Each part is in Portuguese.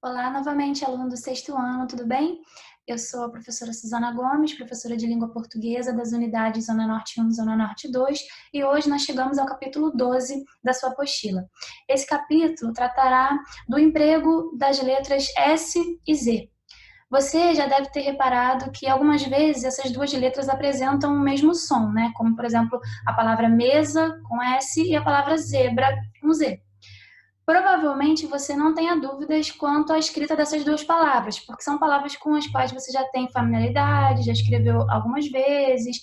Olá, novamente, aluno do sexto ano, tudo bem? Eu sou a professora Suzana Gomes, professora de língua portuguesa das unidades Zona Norte 1 e Zona Norte 2, e hoje nós chegamos ao capítulo 12 da sua apostila. Esse capítulo tratará do emprego das letras S e Z. Você já deve ter reparado que algumas vezes essas duas letras apresentam o mesmo som, né? Como, por exemplo, a palavra mesa com S e a palavra zebra com Z. Provavelmente você não tenha dúvidas quanto à escrita dessas duas palavras, porque são palavras com as quais você já tem familiaridade, já escreveu algumas vezes,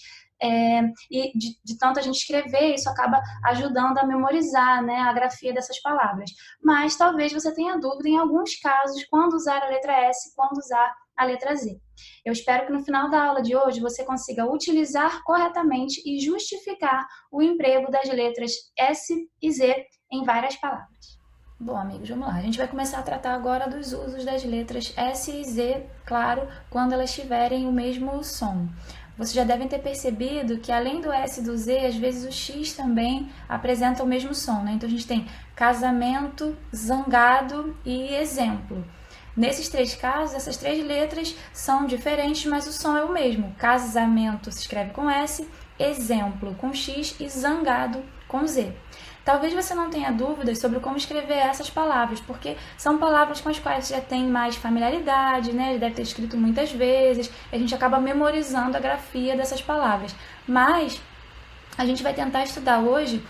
e de tanto a gente escrever, isso acaba ajudando a memorizar, né, a grafia dessas palavras. Mas talvez você tenha dúvida em alguns casos quando usar a letra S, quando usar a letra Z. Eu espero que no final da aula de hoje você consiga utilizar corretamente e justificar o emprego das letras S e Z em várias palavras. Bom, amigos, vamos lá. A gente vai começar a tratar agora dos usos das letras S e Z, claro, quando elas tiverem o mesmo som. Vocês já devem ter percebido que além do S e do Z, às vezes o X também apresenta o mesmo som, né? Então a gente tem casamento, zangado e exemplo. Nesses três casos, essas três letras são diferentes, mas o som é o mesmo. Casamento se escreve com S, exemplo com X e zangado com Z. Talvez você não tenha dúvidas sobre como escrever essas palavras, porque são palavras com as quais você já tem mais familiaridade, né? Já deve ter escrito muitas vezes, e a gente acaba memorizando a grafia dessas palavras. Mas a gente vai tentar estudar hoje,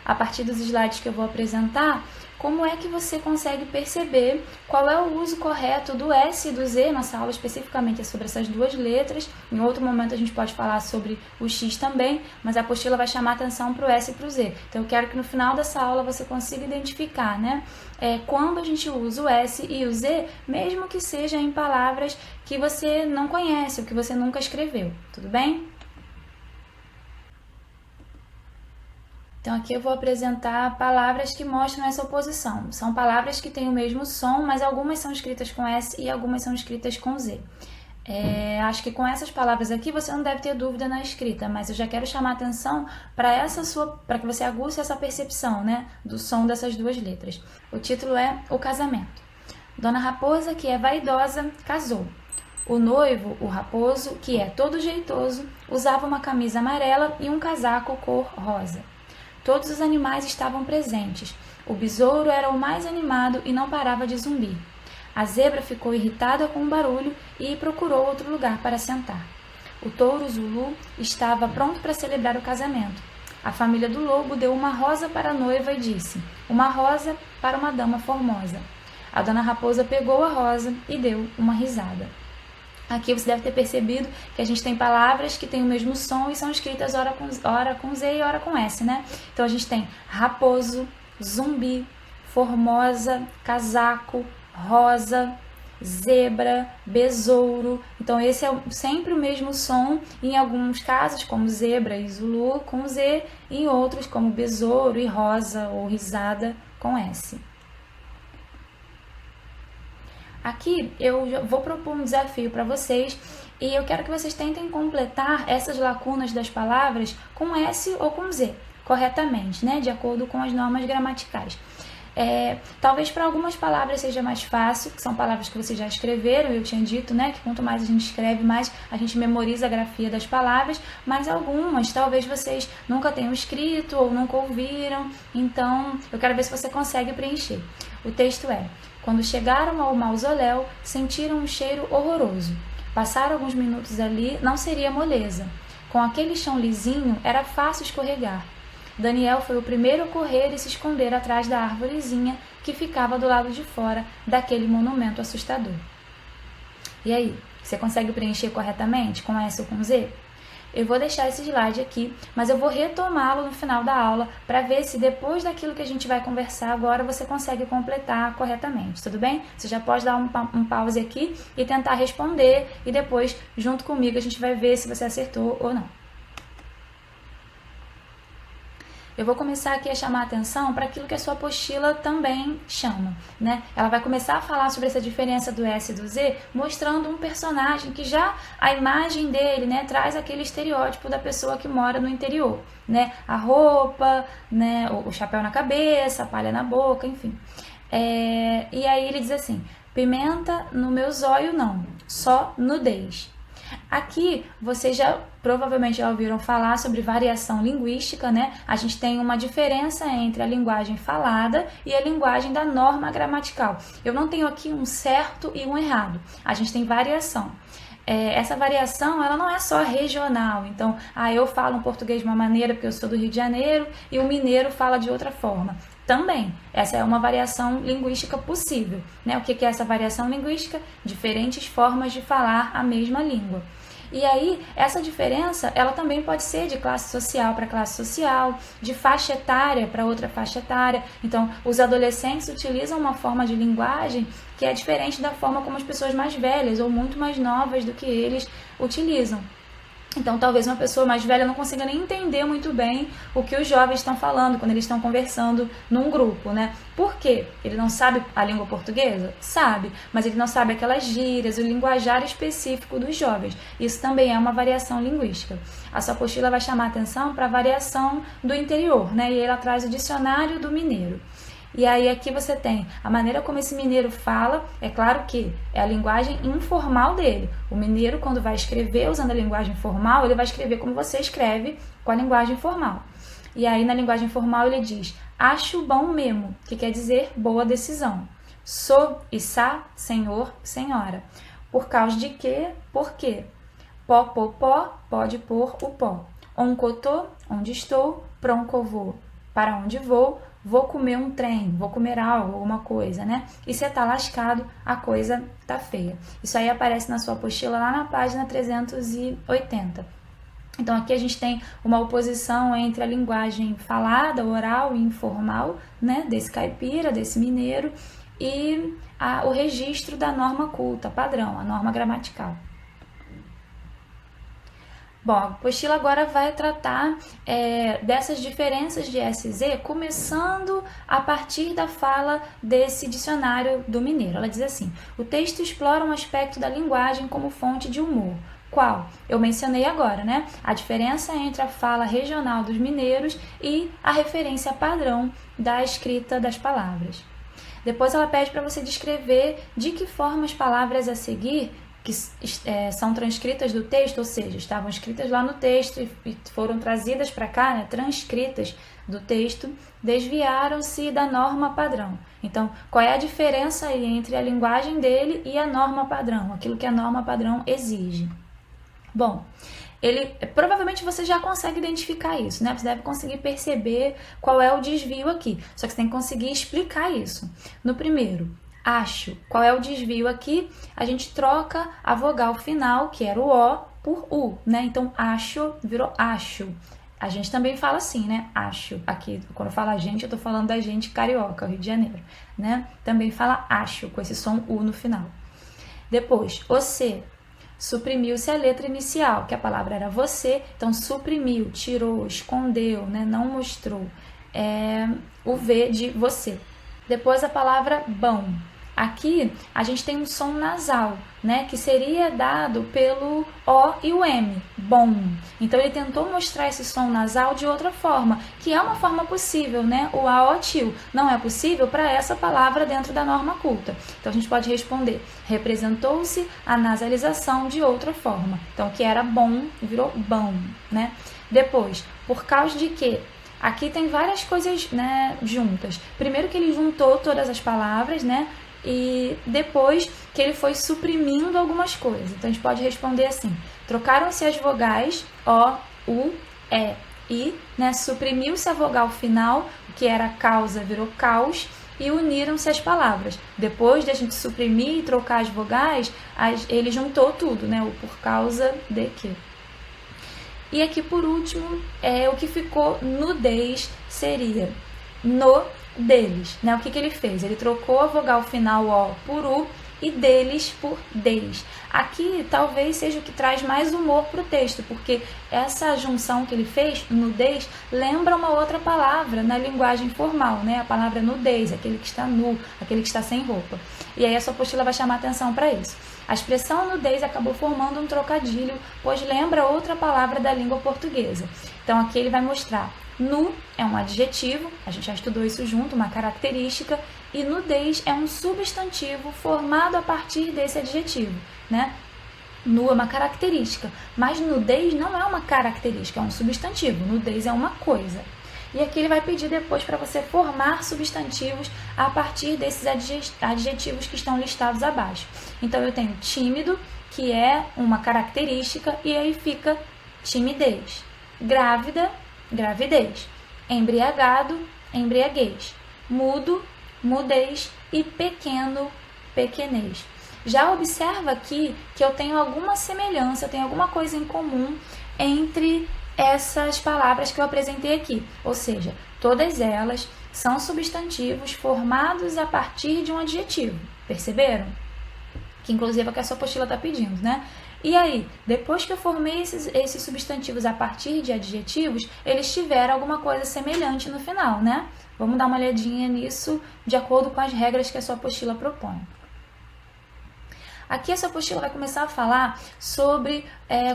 a partir dos slides que eu vou apresentar, como é que você consegue perceber qual é o uso correto do S e do Z. Nossa aula especificamente é sobre essas duas letras. Em outro momento a gente pode falar sobre o X também, mas a apostila vai chamar atenção para o S e para o Z. Então eu quero que no final dessa aula você consiga identificar, né, quando a gente usa o S e o Z, mesmo que seja em palavras que você não conhece ou que você nunca escreveu. Tudo bem? Então aqui eu vou apresentar palavras que mostram essa oposição. São palavras que têm o mesmo som, mas algumas são escritas com S e algumas são escritas com Z. Acho que com essas palavras aqui você não deve ter dúvida na escrita, mas eu já quero chamar a atenção para que você aguce essa percepção, né, do som dessas duas letras. O título é O Casamento. Dona Raposa, que é vaidosa, casou. O noivo, o raposo, que é todo jeitoso, usava uma camisa amarela e um casaco cor rosa. Todos os animais estavam presentes. O besouro era o mais animado e não parava de zumbir. A zebra ficou irritada com o barulho e procurou outro lugar para sentar. O touro Zulu estava pronto para celebrar o casamento. A família do lobo deu uma rosa para a noiva e disse: "Uma rosa para uma dama formosa." A dona raposa pegou a rosa e deu uma risada. Aqui você deve ter percebido que a gente tem palavras que têm o mesmo som e são escritas ora com Z e ora com S, né? Então a gente tem raposo, zumbi, formosa, casaco, rosa, zebra, besouro. Então esse é sempre o mesmo som, em alguns casos como zebra e zulu com Z, e em outros como besouro e rosa ou risada com S. Aqui eu vou propor um desafio para vocês e eu quero que vocês tentem completar essas lacunas das palavras com S ou com Z, corretamente, né? De acordo com as normas gramaticais. Talvez para algumas palavras seja mais fácil, que são palavras que vocês já escreveram, eu tinha dito, né, que quanto mais a gente escreve, mais a gente memoriza a grafia das palavras, mas algumas talvez vocês nunca tenham escrito ou nunca ouviram, então eu quero ver se você consegue preencher. O texto é: quando chegaram ao mausoléu, sentiram um cheiro horroroso. Passar alguns minutos ali não seria moleza. Com aquele chão lisinho, era fácil escorregar. Daniel foi o primeiro a correr e se esconder atrás da árvorezinha que ficava do lado de fora daquele monumento assustador. E aí, você consegue preencher corretamente com S ou com Z? Eu vou deixar esse slide aqui, mas eu vou retomá-lo no final da aula para ver se depois daquilo que a gente vai conversar agora você consegue completar corretamente, tudo bem? Você já pode dar um pause aqui e tentar responder e depois, junto comigo, a gente vai ver se você acertou ou não. Eu vou começar aqui a chamar a atenção para aquilo que a sua apostila também chama, né? Ela vai começar a falar sobre essa diferença do S e do Z, mostrando um personagem que já a imagem dele, né, traz aquele estereótipo da pessoa que mora no interior, né? A roupa, né, o chapéu na cabeça, a palha na boca, enfim. E aí ele diz assim: pimenta no meu zóio não, só nudez. Aqui vocês provavelmente já ouviram falar sobre variação linguística, né? A gente tem uma diferença entre a linguagem falada e a linguagem da norma gramatical. Eu não tenho aqui um certo e um errado, a gente tem variação. Essa variação, ela não é só regional, então, eu falo um português de uma maneira porque eu sou do Rio de Janeiro e o mineiro fala de outra forma. Também, essa é uma variação linguística possível, né? O que é essa variação linguística? Diferentes formas de falar a mesma língua. E aí, essa diferença, ela também pode ser de classe social para classe social, de faixa etária para outra faixa etária. Então, os adolescentes utilizam uma forma de linguagem que é diferente da forma como as pessoas mais velhas ou muito mais novas do que eles utilizam. Então, talvez uma pessoa mais velha não consiga nem entender muito bem o que os jovens estão falando quando eles estão conversando num grupo, né? Por quê? Ele não sabe a língua portuguesa? Sabe, mas ele não sabe aquelas gírias, o linguajar específico dos jovens. Isso também é uma variação linguística. A sua apostila vai chamar a atenção para a variação do interior, né? E ela traz o dicionário do mineiro. E aí aqui você tem a maneira como esse mineiro fala, é claro que é a linguagem informal dele. O mineiro, quando vai escrever usando a linguagem formal, ele vai escrever como você escreve com a linguagem formal. E aí na linguagem formal ele diz, acho bom mesmo, que quer dizer boa decisão. Sou, içá, senhor, senhora. Por causa de quê? Por quê? Pó, pode pôr o pó. Oncotô, onde estou, pronco vou. Para onde vou comer um trem, vou comer algo, alguma coisa, né? E você tá lascado, a coisa tá feia. Isso aí aparece na sua apostila lá na página 380. Então aqui a gente tem uma oposição entre a linguagem falada, oral e informal, né? Desse caipira, desse mineiro, e o registro da norma culta, padrão, a norma gramatical. Bom, a apostila agora vai tratar dessas diferenças de SZ, começando a partir da fala desse dicionário do mineiro. Ela diz assim, o texto explora um aspecto da linguagem como fonte de humor. Qual? Eu mencionei agora, né? A diferença entre a fala regional dos mineiros e a referência padrão da escrita das palavras. Depois ela pede para você descrever de que forma as palavras a seguir que são transcritas do texto, ou seja, estavam escritas lá no texto e foram trazidas para cá, né, transcritas do texto, desviaram-se da norma padrão. Então, qual é a diferença aí entre a linguagem dele e a norma padrão, aquilo que a norma padrão exige? Bom, provavelmente você já consegue identificar isso, né? Você deve conseguir perceber qual é o desvio aqui, só que você tem que conseguir explicar isso. No primeiro, acho. Qual é o desvio aqui? A gente troca a vogal final, que era o O, por U, né? Então, acho virou acho. A gente também fala assim, né? Acho. Aqui, quando eu falo a gente, eu tô falando da gente carioca, Rio de Janeiro, né? Também fala acho, com esse som U no final. Depois, o C. Suprimiu-se a letra inicial, que a palavra era você, então suprimiu, tirou, escondeu, né? Não mostrou. O V de você. Depois a palavra bom. Aqui a gente tem um som nasal, né, que seria dado pelo O e o M, bom. Então ele tentou mostrar esse som nasal de outra forma, que é uma forma possível, né? O aotil não é possível para essa palavra dentro da norma culta. Então a gente pode responder, representou-se a nasalização de outra forma. Então o que era bom virou bom, né? Depois, por causa de quê? Aqui tem várias coisas, né, juntas. Primeiro que ele juntou todas as palavras, né? E depois que ele foi suprimindo algumas coisas. Então a gente pode responder assim, trocaram-se as vogais O, U, E, I, né? Suprimiu-se a vogal final, que era causa virou caos, e uniram-se as palavras. Depois de a gente suprimir e trocar as vogais, ele juntou tudo, né? O por causa de que. E aqui por último, o que ficou nudez seria no deles, né? O que ele fez? Ele trocou a vogal final O por U e deles por deis. Aqui talvez seja o que traz mais humor para o texto, porque essa junção que ele fez, nudez, lembra uma outra palavra na linguagem formal, né? A palavra nudez, aquele que está nu, aquele que está sem roupa. E aí a sua apostila vai chamar atenção para isso. A expressão nudez acabou formando um trocadilho, pois lembra outra palavra da língua portuguesa. Então aqui ele vai mostrar nu é um adjetivo, a gente já estudou isso junto, uma característica, e nudez é um substantivo formado a partir desse adjetivo, né? Nu é uma característica, mas nudez não é uma característica, é um substantivo. Nudez é uma coisa. E aqui ele vai pedir depois para você formar substantivos a partir desses adjetivos que estão listados abaixo. Então, eu tenho tímido, que é uma característica, e aí fica timidez. Grávida, gravidez. Embriagado, embriaguez. Mudo, mudez. E pequeno, pequenez. Já observa aqui que eu tenho alguma semelhança, eu tenho alguma coisa em comum entre essas palavras que eu apresentei aqui. Ou seja, todas elas são substantivos formados a partir de um adjetivo. Perceberam? Que inclusive é o que a sua apostila está pedindo, né? E aí, depois que eu formei esses substantivos a partir de adjetivos, eles tiveram alguma coisa semelhante no final, né? Vamos dar uma olhadinha nisso de acordo com as regras que a sua apostila propõe. Aqui essa apostila vai começar a falar sobre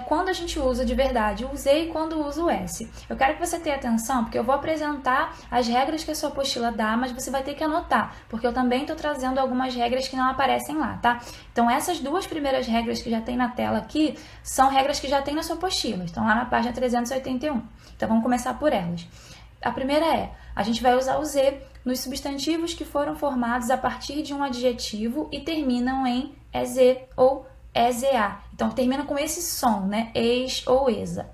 quando a gente usa de verdade o Z e quando usa o S. Eu quero que você tenha atenção, porque eu vou apresentar as regras que a sua apostila dá, mas você vai ter que anotar, porque eu também estou trazendo algumas regras que não aparecem lá, tá? Então, essas duas primeiras regras que já tem na tela aqui, são regras que já tem na sua apostila, estão lá na página 381. Então, vamos começar por elas. A primeira é, a gente vai usar o Z nos substantivos que foram formados a partir de um adjetivo e terminam em EZ ou EZA. Então, termina com esse som, né? Ex ou ESA.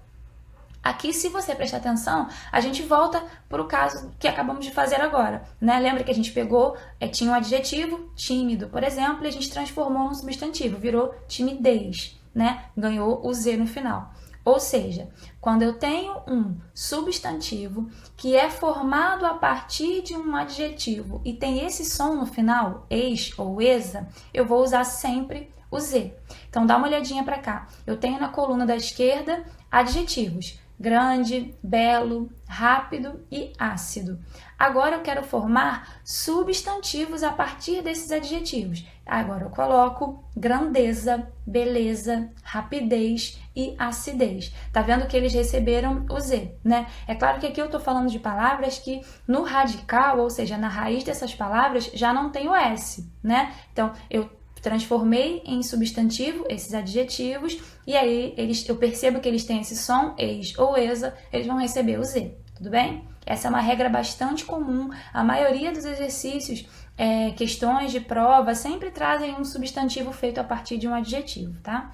Aqui, se você prestar atenção, a gente volta para o caso que acabamos de fazer agora, né? Lembra que a gente pegou, tinha um adjetivo, tímido, por exemplo, e a gente transformou num substantivo, virou timidez, né? Ganhou o Z no final. Ou seja, quando eu tenho um substantivo que é formado a partir de um adjetivo e tem esse som no final, ex ou ESA, eu vou usar sempre o Z. Então, dá uma olhadinha para cá. Eu tenho na coluna da esquerda adjetivos: grande, belo, rápido e ácido. Agora eu quero formar substantivos a partir desses adjetivos. Agora eu coloco grandeza, beleza, rapidez e acidez. Tá vendo que eles receberam o Z, né? É claro que aqui eu tô falando de palavras que no radical, ou seja, na raiz dessas palavras, já não tem o S, né? Então, eu transformei em substantivo esses adjetivos e aí eu percebo que eles têm esse som, ex ou ESA, eles vão receber o Z, tudo bem? Essa é uma regra bastante comum. A maioria dos exercícios, questões de prova, sempre trazem um substantivo feito a partir de um adjetivo, tá?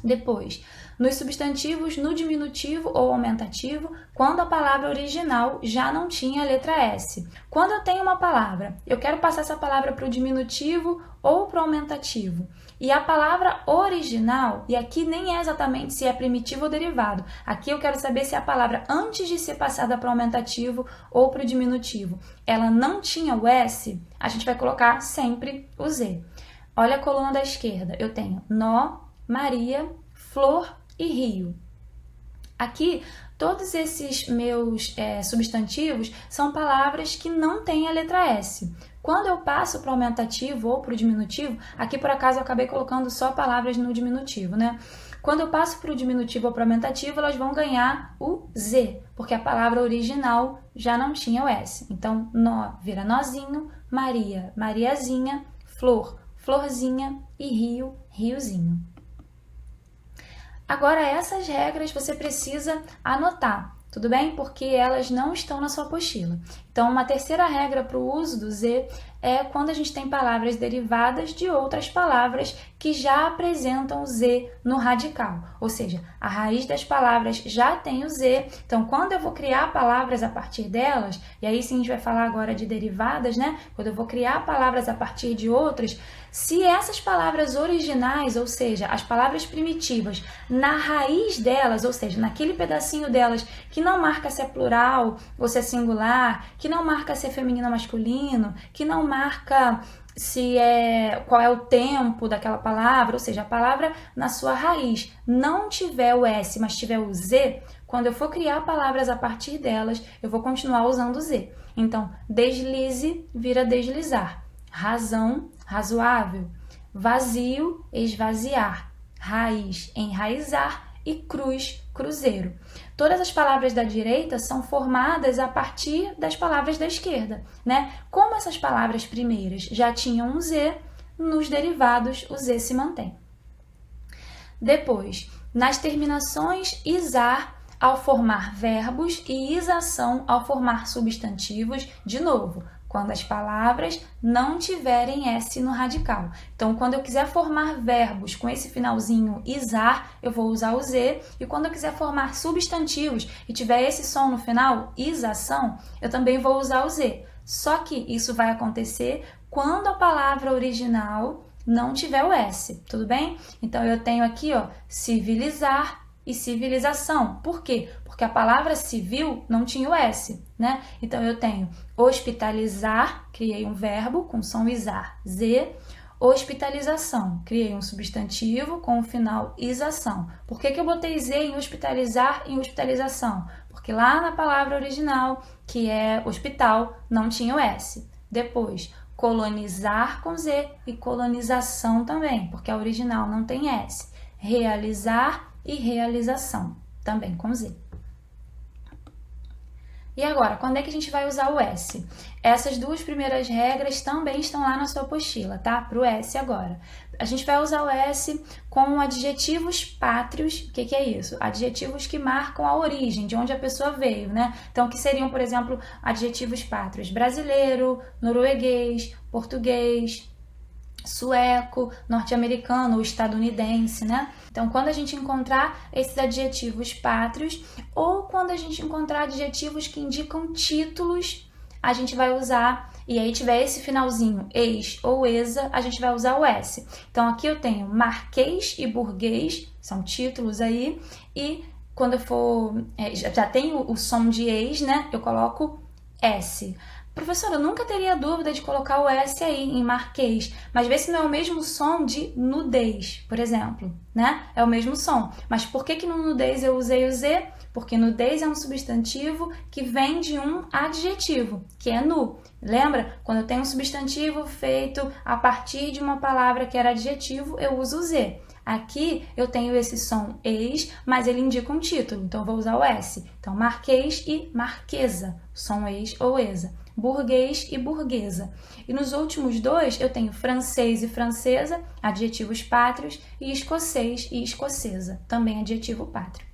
Depois, nos substantivos no diminutivo ou aumentativo, quando a palavra original já não tinha a letra S. Quando eu tenho uma palavra, eu quero passar essa palavra para o diminutivo ou para o aumentativo. E a palavra original, e aqui nem é exatamente se é primitivo ou derivado. Aqui eu quero saber se a palavra, antes de ser passada para o aumentativo ou para o diminutivo, ela não tinha o S, a gente vai colocar sempre o Z. Olha a coluna da esquerda, eu tenho nó, Maria, flor e rio. Aqui, todos esses meus substantivos são palavras que não têm a letra S. Quando eu passo para o aumentativo ou para o diminutivo, aqui por acaso eu acabei colocando só palavras no diminutivo, né? Quando eu passo para o diminutivo ou para o aumentativo, elas vão ganhar o Z, porque a palavra original já não tinha o S. Então, nó vira nozinho, Maria, mariazinha, flor, florzinha e rio, riozinho. Agora, essas regras você precisa anotar, tudo bem? Porque elas não estão na sua apostila. Então, uma terceira regra para o uso do Z é quando a gente tem palavras derivadas de outras palavras que já apresentam o Z no radical. Ou seja, a raiz das palavras já tem o Z. Então, quando eu vou criar palavras a partir delas, e aí sim a gente vai falar agora de derivadas, né? Quando eu vou criar palavras a partir de outras, se essas palavras originais, ou seja, as palavras primitivas, na raiz delas, ou seja, naquele pedacinho delas que não marca se é plural ou se é singular, que não marca se é feminino ou masculino, que não marca qual é o tempo daquela palavra, ou seja, a palavra na sua raiz não tiver o S, mas tiver o Z, quando eu for criar palavras a partir delas, eu vou continuar usando o Z. Então, deslize vira deslizar, razão, razoável, vazio, esvaziar, raiz, enraizar e cruz, cruzeiro. Todas as palavras da direita são formadas a partir das palavras da esquerda, né? Como essas palavras primeiras já tinham um Z, nos derivados o Z se mantém. Depois, nas terminações isar ao formar verbos e isação ao formar substantivos, de novo, quando as palavras não tiverem S no radical. Então, quando eu quiser formar verbos com esse finalzinho isar, eu vou usar o Z, e quando eu quiser formar substantivos e tiver esse som no final, isação, eu também vou usar o Z. Só que isso vai acontecer quando a palavra original não tiver o S, tudo bem? Então, eu tenho aqui, ó, civilizar e civilização. Por quê? Porque a palavra civil não tinha o S, né? Então, eu tenho hospitalizar, criei um verbo com som isar, Z. Hospitalização, criei um substantivo com o final isação. Por que eu botei Z em hospitalizar e em hospitalização? Porque lá na palavra original, que é hospital, não tinha o S. Depois, colonizar com Z e colonização também, porque a original não tem S. Realizar e realização, também com Z. E agora, quando é que a gente vai usar o S? Essas duas primeiras regras também estão lá na sua apostila, tá? Para o S agora. A gente vai usar o S com adjetivos pátrios. O que é isso? Adjetivos que marcam a origem, de onde a pessoa veio, né? Então, que seriam, por exemplo, adjetivos pátrios: brasileiro, norueguês, português, sueco, norte-americano ou estadunidense, né? Então, quando a gente encontrar esses adjetivos pátrios ou quando a gente encontrar adjetivos que indicam títulos, a gente vai usar, e aí tiver esse finalzinho, ex ou exa, a gente vai usar o S. Então, aqui eu tenho marquês e burguês, são títulos aí, e quando eu for, já tenho o som de ex, né? Eu coloco S. Professora, eu nunca teria dúvida de colocar o S aí em marquês, mas vê se não é o mesmo som de nudez, por exemplo, né? É o mesmo som. Mas por que no nudez eu usei o Z? Porque nudez é um substantivo que vem de um adjetivo, que é nu. Lembra? Quando eu tenho um substantivo feito a partir de uma palavra que era adjetivo, eu uso o Z. Aqui eu tenho esse som ex, mas ele indica um título, então eu vou usar o S. Então, marquês e marquesa, som ex ou exa. Burguês e burguesa. E nos últimos dois eu tenho francês e francesa, adjetivos pátrios, e escocês e escocesa, também adjetivo pátrio.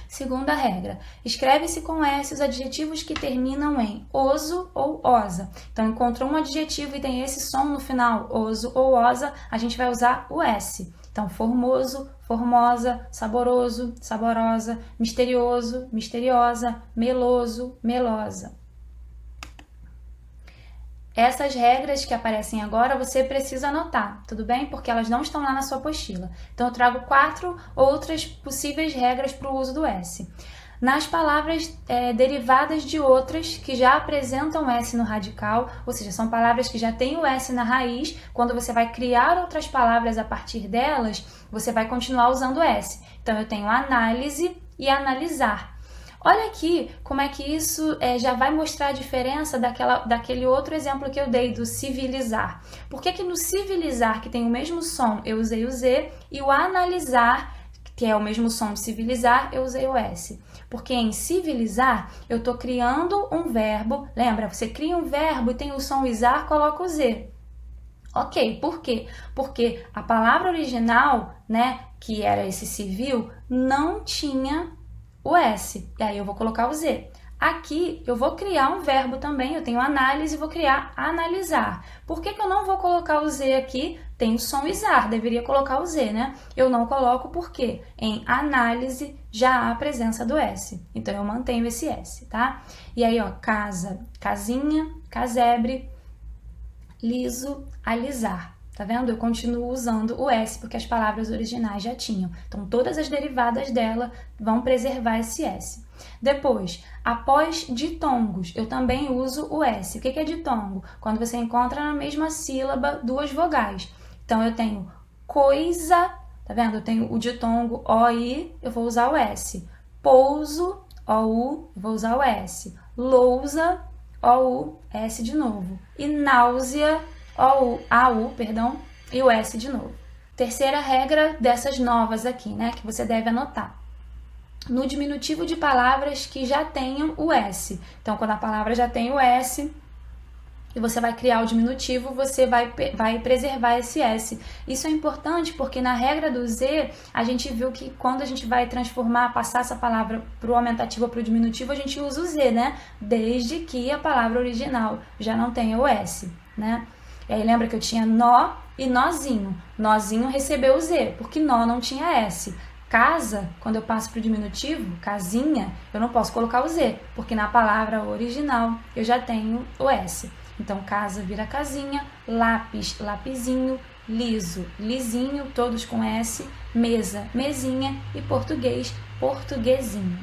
Segunda regra, escreve-se com S os adjetivos que terminam em oso ou osa. Então, encontrou um adjetivo e tem esse som no final, oso ou osa, a gente vai usar o S. Então, formoso, formosa, saboroso, saborosa, misterioso, misteriosa, meloso, melosa. Essas regras que aparecem agora você precisa anotar, tudo bem? Porque elas não estão lá na sua apostila. Então, eu trago 4 outras possíveis regras para o uso do S. Nas palavras derivadas de outras que já apresentam S no radical, ou seja, são palavras que já têm o S na raiz, quando você vai criar outras palavras a partir delas, você vai continuar usando S. Então, eu tenho análise e analisar. Olha aqui como é que isso já vai mostrar a diferença daquele outro exemplo que eu dei, do civilizar. Por que no civilizar, que tem o mesmo som, eu usei o Z, e o analisar, que é o mesmo som de civilizar, eu usei o S? Porque em civilizar, eu estou criando um verbo. Lembra, você cria um verbo e tem o som isar, coloca o Z. Ok, por quê? Porque a palavra original, né, que era esse civil, não tinha o S, e aí eu vou colocar o Z. Aqui eu vou criar um verbo também, eu tenho análise e vou criar analisar. Por que eu não vou colocar o Z aqui? Tem o som isar, deveria colocar o Z, né? Eu não coloco porque em análise já há a presença do S, então eu mantenho esse S, tá? E aí, ó, casa, casinha, casebre, liso, alisar. Tá vendo? Eu continuo usando o S porque as palavras originais já tinham. Então, todas as derivadas dela vão preservar esse S. Depois, após ditongos, eu também uso o S. O que é ditongo? Quando você encontra na mesma sílaba duas vogais. Então, eu tenho coisa, tá vendo? Eu tenho o ditongo OI, eu vou usar o S. Pouso, OU, eu vou usar o S. Lousa, OU, S de novo. E náusea, AU, perdão, e o S de novo. Terceira regra dessas novas aqui, né, que você deve anotar. No diminutivo de palavras que já tenham o S. Então, quando a palavra já tem o S e você vai criar o diminutivo, você vai preservar esse S. Isso é importante porque na regra do Z, a gente viu que quando a gente vai passar essa palavra para o aumentativo ou para o diminutivo, a gente usa o Z, né? Desde que a palavra original já não tenha o S, né? E aí lembra que eu tinha nó e nozinho. Nozinho recebeu o Z, porque nó não tinha S. Casa, quando eu passo para o diminutivo, casinha, eu não posso colocar o Z, porque na palavra original eu já tenho o S. Então, casa vira casinha, lápis, lapizinho, liso, lisinho, todos com S, mesa, mesinha e português, portuguesinho.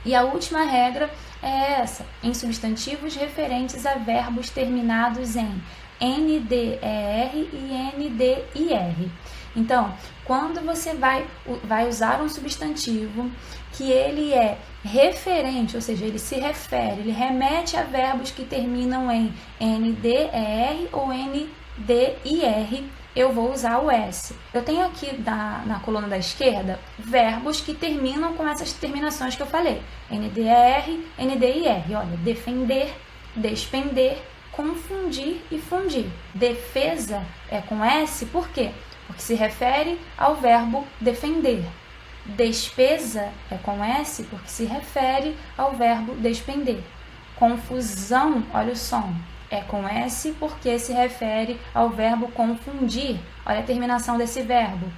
E a última regra é essa, em substantivos referentes a verbos terminados em NDER e NDIR. Então, quando você vai usar um substantivo que ele é referente, ou seja, ele se refere, ele remete a verbos que terminam em NDER ou NDIR, eu vou usar o S. Eu tenho aqui na coluna da esquerda verbos que terminam com essas terminações que eu falei. NDER, NDIR. Olha, defender, despender, confundir e fundir. Defesa é com S, por quê? Porque se refere ao verbo defender. Despesa é com S porque se refere ao verbo despender. Confusão, olha o som, é com S porque se refere ao verbo confundir. Olha a terminação desse verbo,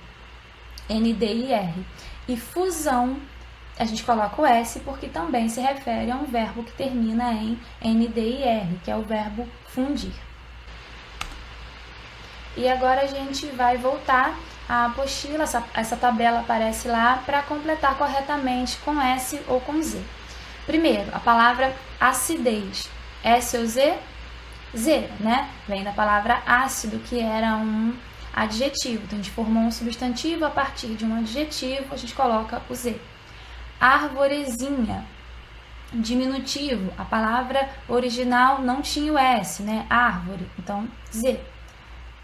NDIR. E fusão, a gente coloca o S porque também se refere a um verbo que termina em NDIR, que é o verbo fundir. E agora a gente vai voltar à apostila, essa tabela aparece lá, para completar corretamente com S ou com Z. Primeiro, a palavra acidez. S ou Z? Z, né? Vem da palavra ácido, que era um adjetivo. Então, a gente formou um substantivo a partir de um adjetivo, a gente coloca o Z. Arvorezinha. Diminutivo. A palavra original não tinha o S, né? Árvore. Então, Z.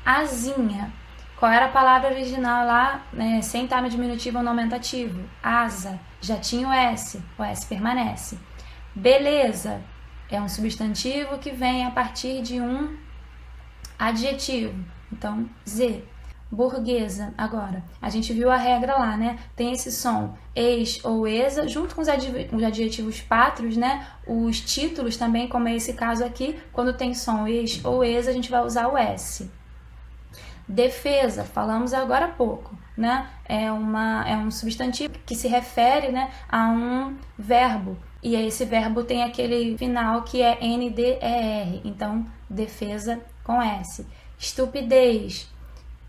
Asinha. Qual era a palavra original lá, né, sem estar no diminutivo ou no aumentativo? Asa. Já tinha o S permanece. Beleza. É um substantivo que vem a partir de um adjetivo. Então, Z. Burguesa. Agora, a gente viu a regra lá, né? Tem esse som ex ou exa, junto com os adjetivos pátrios, né? Os títulos também, como é esse caso aqui, quando tem som ex ou exa, a gente vai usar o S. Defesa, falamos agora há pouco, né? É um substantivo que se refere, né, a um verbo. E esse verbo tem aquele final que é NDER, então defesa com S. Estupidez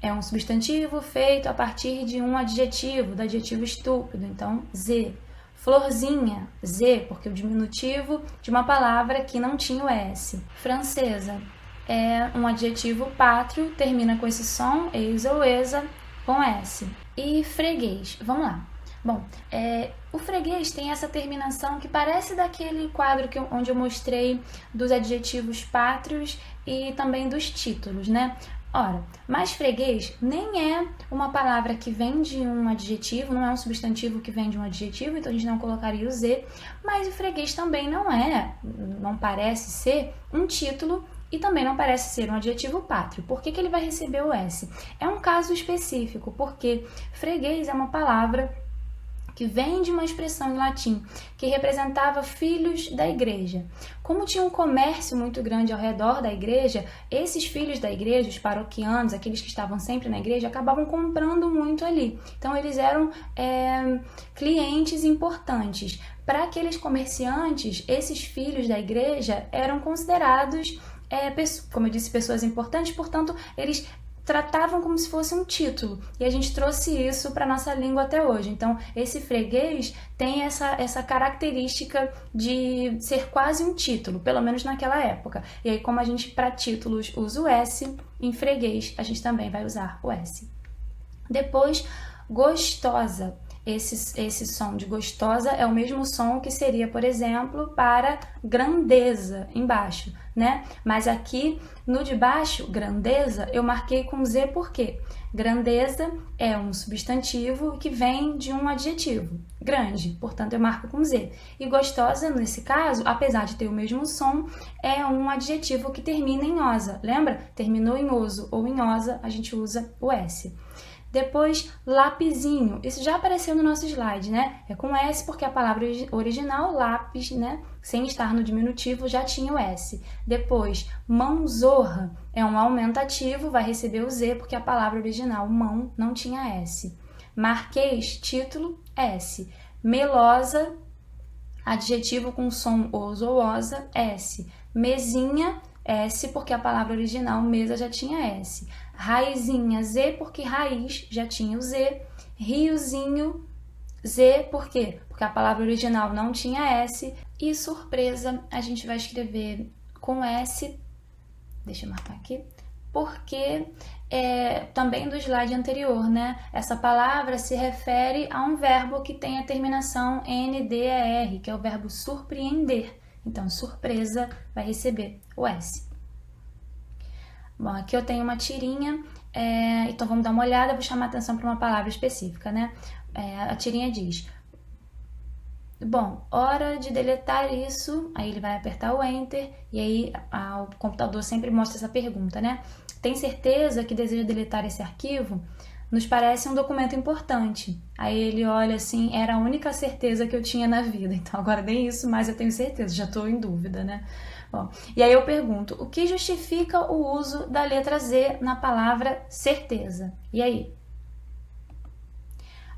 é um substantivo feito a partir de um adjetivo, do adjetivo estúpido, então Z. Florzinha, Z, porque o diminutivo de uma palavra que não tinha o S. Francesa é um adjetivo pátrio, termina com esse som, ex ou exa, com S. E freguês, vamos lá. Bom, o freguês tem essa terminação que parece daquele quadro onde eu mostrei dos adjetivos pátrios e também dos títulos, né? Ora, mas freguês nem é uma palavra que vem de um adjetivo, não é um substantivo que vem de um adjetivo, então a gente não colocaria o Z, mas o freguês também não parece ser um título e também não parece ser um adjetivo pátrio. Por que ele vai receber o S? É um caso específico, porque freguês é uma palavra que vem de uma expressão em latim, que representava filhos da igreja. Como tinha um comércio muito grande ao redor da igreja, esses filhos da igreja, os paroquianos, aqueles que estavam sempre na igreja, acabavam comprando muito ali. Então, eles eram clientes importantes. Para aqueles comerciantes, esses filhos da igreja eram considerados, como eu disse, pessoas importantes, portanto, eles tratavam como se fosse um título, e a gente trouxe isso para nossa língua até hoje. Então, esse freguês tem essa característica de ser quase um título, pelo menos naquela época. E aí, como a gente para títulos usa o S, em freguês a gente também vai usar o S. Depois, gostosa. esse som de gostosa é o mesmo som que seria, por exemplo, para grandeza, embaixo, né? Mas aqui no de baixo, grandeza, eu marquei com Z por quê? Grandeza é um substantivo que vem de um adjetivo, grande, portanto eu marco com Z. E gostosa, nesse caso, apesar de ter o mesmo som, é um adjetivo que termina em osa. Lembra? Terminou em oso ou em osa, a gente usa o S. Depois, lapisinho. Isso já apareceu no nosso slide, né? É com S porque a palavra original, lápis, né? Sem estar no diminutivo, já tinha o S. Depois, mãozorra. É um aumentativo, vai receber o Z porque a palavra original, mão, não tinha S. Marquês, título, S. Melosa, adjetivo com som oso ou osa, S. Mesinha, S, porque a palavra original, mesa, já tinha S. Raizinha, Z, porque raiz já tinha o Z. Riozinho, Z, por quê? Porque a palavra original não tinha S. E surpresa, a gente vai escrever com S, deixa eu marcar aqui, porque também do slide anterior, né? Essa palavra se refere a um verbo que tem a terminação NDER, que é o verbo surpreender. Então, surpresa vai receber o S. Bom, aqui eu tenho uma tirinha, então vamos dar uma olhada, vou chamar a atenção para uma palavra específica, né? A tirinha diz, bom, hora de deletar isso, aí ele vai apertar o Enter, e aí o computador sempre mostra essa pergunta, né? Tem certeza que deseja deletar esse arquivo? Nos parece um documento importante. Aí ele olha assim, era a única certeza que eu tinha na vida, então agora nem isso, mas eu tenho certeza, já estou em dúvida, né? Bom, e aí eu pergunto, o que justifica o uso da letra Z na palavra certeza? E aí?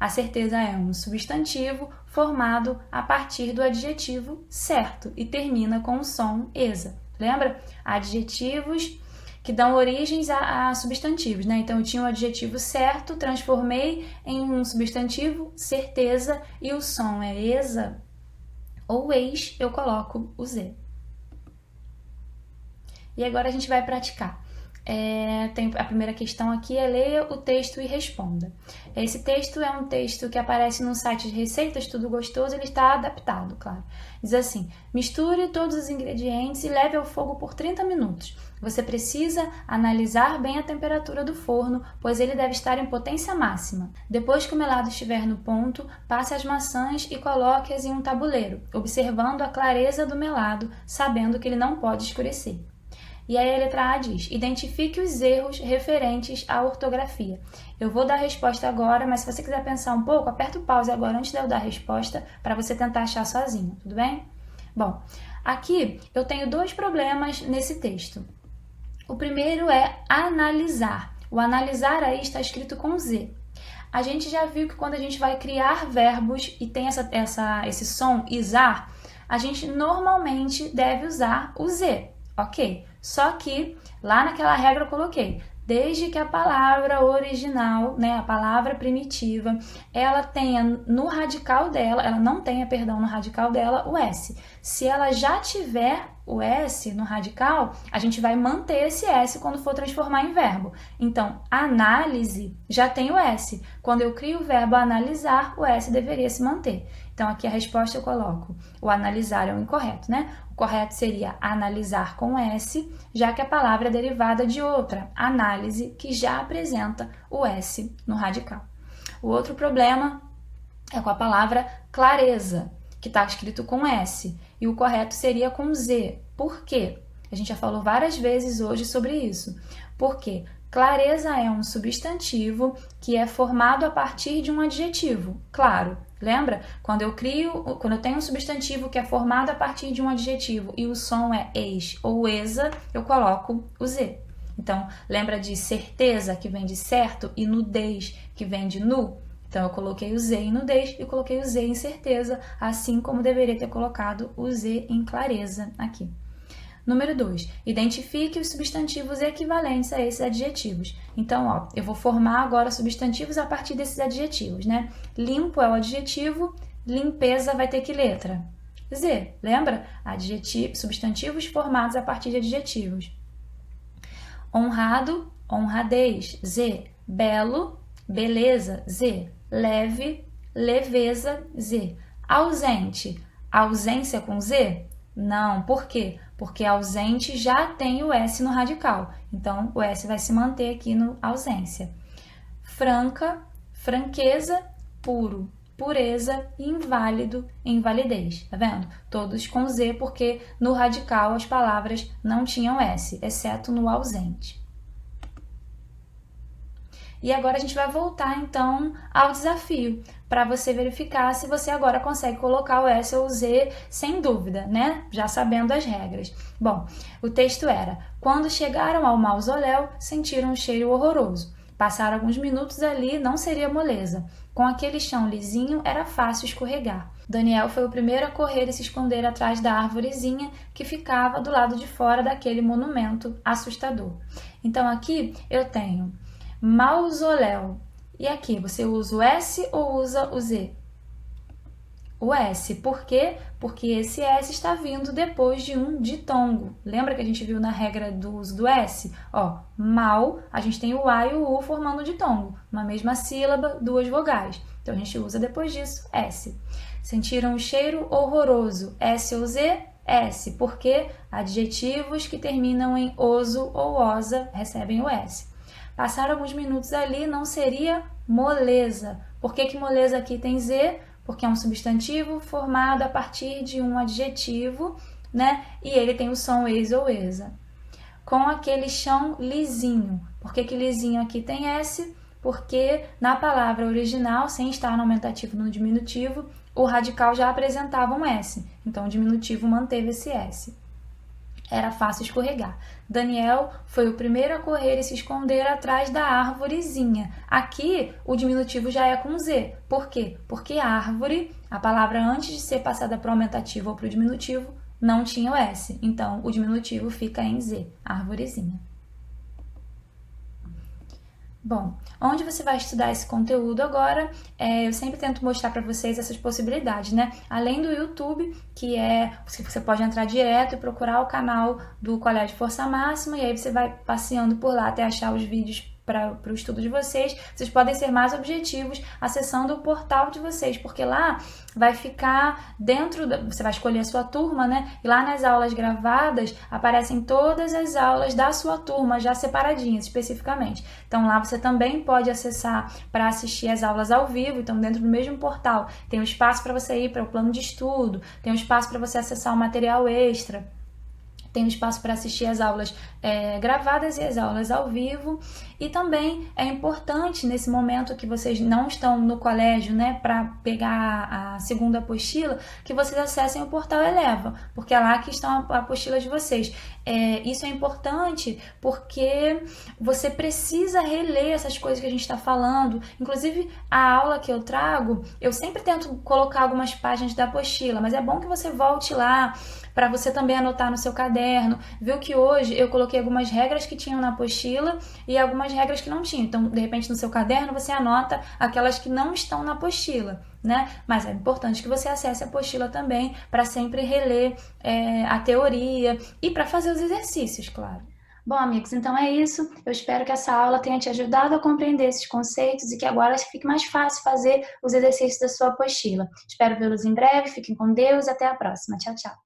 A certeza é um substantivo formado a partir do adjetivo certo e termina com o som esa. Lembra? Adjetivos que dão origens a substantivos, né? Então eu tinha o adjetivo certo, transformei em um substantivo certeza e o som é esa ou eis, eu coloco o Z. E agora a gente vai praticar. Tem a primeira questão aqui é leia o texto e responda. Esse texto é um texto que aparece no site de receitas Tudo Gostoso, ele está adaptado, claro. Diz assim, misture todos os ingredientes e leve ao fogo por 30 minutos. Você precisa analisar bem a temperatura do forno, pois ele deve estar em potência máxima. Depois que o melado estiver no ponto, passe as maçãs e coloque-as em um tabuleiro, observando a clareza do melado, sabendo que ele não pode escurecer. E aí a letra A diz, identifique os erros referentes à ortografia. Eu vou dar a resposta agora, mas se você quiser pensar um pouco, aperta o pause agora antes de eu dar a resposta para você tentar achar sozinho, tudo bem? Bom, aqui eu tenho dois problemas nesse texto. O primeiro é analisar. O analisar aí está escrito com Z. A gente já viu que quando a gente vai criar verbos e tem esse som isar, a gente normalmente deve usar o Z, ok? Só que lá naquela regra eu coloquei, desde que a palavra original, né, a palavra primitiva, ela tenha no radical dela, ela não tenha, perdão, no radical dela o S. Se ela já tiver o S no radical, a gente vai manter esse S quando for transformar em verbo. Então, análise já tem o S. Quando eu crio o verbo analisar, o S deveria se manter. Então, aqui a resposta eu coloco, o analisar é o incorreto, né? O correto seria analisar com S, já que a palavra é derivada de outra, análise, que já apresenta o S no radical. O outro problema é com a palavra clareza, que está escrito com S, e o correto seria com Z. Por quê? A gente já falou várias vezes hoje sobre isso. Por quê? Clareza é um substantivo que é formado a partir de um adjetivo, claro. Lembra? Quando eu tenho um substantivo que é formado a partir de um adjetivo e o som é eis ou esa, eu coloco o Z. Então, lembra de certeza, que vem de certo, e nudez, que vem de nu? Então, eu coloquei o Z em nudez e coloquei o Z em certeza, assim como deveria ter colocado o Z em clareza aqui. Número 2, identifique os substantivos equivalentes a esses adjetivos. Então, ó, eu vou formar agora substantivos a partir desses adjetivos, né? Limpo é o adjetivo, limpeza vai ter que letra? Z, lembra? Substantivos formados a partir de adjetivos. Honrado, honradez, Z. Belo, beleza, Z. Leve, leveza, Z. Ausente, ausência com Z? Não, por quê? Porque ausente já tem o S no radical, então o S vai se manter aqui no ausência. Franca, franqueza, puro, pureza, inválido, invalidez. Tá vendo? Todos com Z, porque no radical as palavras não tinham S, exceto no ausente. E agora a gente vai voltar, então, ao desafio, para você verificar se você agora consegue colocar o S ou o Z sem dúvida, né? Já sabendo as regras. Bom, o texto era: quando chegaram ao mausoléu, sentiram um cheiro horroroso. Passaram alguns minutos ali, não seria moleza. Com aquele chão lisinho, era fácil escorregar. Daniel foi o primeiro a correr e se esconder atrás da árvorezinha que ficava do lado de fora daquele monumento assustador. Então aqui eu tenho mausoléu. E aqui, você usa o S ou usa o Z? O S. Por quê? Porque esse S está vindo depois de um ditongo. Lembra que a gente viu na regra do uso do S? Ó, mal, a gente tem o A e o U formando o ditongo. Uma mesma sílaba, duas vogais. Então, a gente usa depois disso S. Sentiram um cheiro horroroso. S ou Z? S. Porque adjetivos que terminam em oso ou osa recebem o S. Passaram alguns minutos ali, não seria moleza. Por que moleza aqui tem Z? Porque é um substantivo formado a partir de um adjetivo, né? E ele tem o som ex ou exa. Com aquele chão lisinho. Por que lisinho aqui tem S? Porque na palavra original, sem estar no aumentativo no diminutivo, o radical já apresentava um S. Então, o diminutivo manteve esse S. Era fácil escorregar. Daniel foi o primeiro a correr e se esconder atrás da árvorezinha. Aqui, o diminutivo já é com Z. Por quê? Porque árvore, a palavra antes de ser passada para o aumentativo ou para o diminutivo, não tinha o S. Então, o diminutivo fica em Z, árvorezinha. Bom, onde você vai estudar esse conteúdo agora, eu sempre tento mostrar para vocês essas possibilidades, né? Além do YouTube, que você pode entrar direto e procurar o canal do Colégio Força Máxima, e aí você vai passeando por lá até achar os vídeos para o estudo de vocês. Vocês podem ser mais objetivos acessando o portal de vocês, porque lá vai ficar você vai escolher a sua turma, né? E lá nas aulas gravadas aparecem todas as aulas da sua turma, já separadinhas especificamente. Então lá você também pode acessar para assistir as aulas ao vivo. Então dentro do mesmo portal tem um espaço para você ir para o plano de estudo, tem um espaço para você acessar o material extra, tem um espaço para assistir as aulas gravadas e as aulas ao vivo. E também é importante, nesse momento que vocês não estão no colégio, né, para pegar a segunda apostila, que vocês acessem o portal Eleva, porque é lá que estão a apostila de vocês. Isso é importante porque você precisa reler essas coisas que a gente está falando. Inclusive, a aula que eu trago, eu sempre tento colocar algumas páginas da apostila, mas é bom que você volte lá para você também anotar no seu caderno. Viu que hoje eu coloquei algumas regras que tinham na apostila e algumas regras que não tinham. Então, de repente, no seu caderno você anota aquelas que não estão na apostila, né? Mas é importante que você acesse a apostila também para sempre reler a teoria e para fazer os exercícios, claro. Bom, amigos, então é isso. Eu espero que essa aula tenha te ajudado a compreender esses conceitos e que agora fique mais fácil fazer os exercícios da sua apostila. Espero vê-los em breve. Fiquem com Deus e até a próxima. Tchau, tchau.